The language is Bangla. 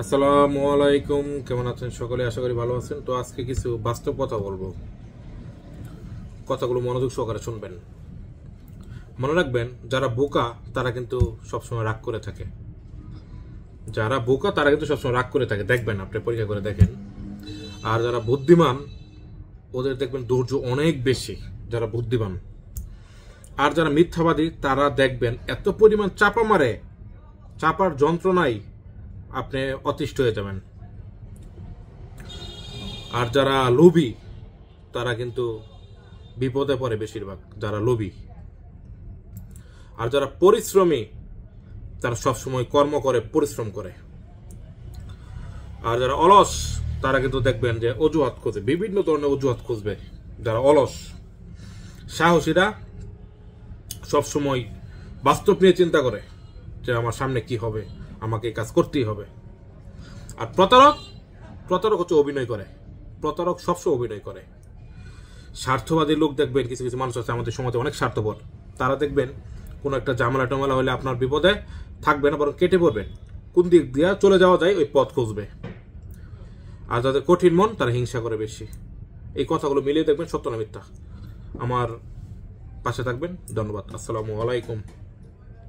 আসসালামু আলাইকুম, কেমন আছেন সকলে? আশা করি ভালো আছেন। তো আজকে কিছু বাস্তব কথা বলবো, কথাগুলো মনোযোগ সহকারে শুনবেন। মনে রাখবেন, যারা বোকা তারা কিন্তু সবসময় রাগ করে থাকে। যারা বোকা তারা কিন্তু সবসময় রাগ করে থাকে, দেখবেন, আপনি পরীক্ষা করে দেখেন। আর যারা বুদ্ধিমান ওদের দেখবেন ধৈর্য অনেক বেশি, যারা বুদ্ধিমান। আর যারা মিথ্যাবাদী তারা দেখবেন এত পরিমাণ চাপা মারে, চাপার যন্ত্রণায় আপনি অতিষ্ঠ হয়ে যাবেন। আর যারা লোভী তারা কিন্তু বিপদে পড়ে বেশিরভাগ, যারা লোভী। আর যারা পরিশ্রমী তারা সবসময় কর্ম করে, পরিশ্রম করে। আর যারা অলস তারা কিন্তু দেখবেন যে অজুহাত খুঁজে, বিভিন্ন ধরনের অজুহাত খুঁজবে। যারা অলস, সাহসীরা সবসময় বাস্তব নিয়ে চিন্তা করে যে আমার সামনে কি হবে, আমাকে এই কাজ করতেই হবে। আর প্রতারক, প্রতারক হচ্ছে অভিনয় করে। প্রতারক সবসময় অভিনয় করে। স্বার্থবাদী লোক দেখবেন, কিছু কিছু মানুষ আছে আমাদের সমাজে অনেক স্বার্থপর। তারা দেখবেন কোনো একটা ঝামেলা টামেলা হলে আপনার বিপদে থাকবে না, বরং কেটে পড়বেন। কোন দিক দিয়ে চলে যাওয়া যায় ওই পথ খুঁজবে। আর যাদের কঠিন মন তারা হিংসা করে বেশি। এই কথাগুলো মিলিয়ে দেখবেন সত্য না মিথ্যা। আমার পাশে থাকবেন। ধন্যবাদ। আসসালামু আলাইকুম।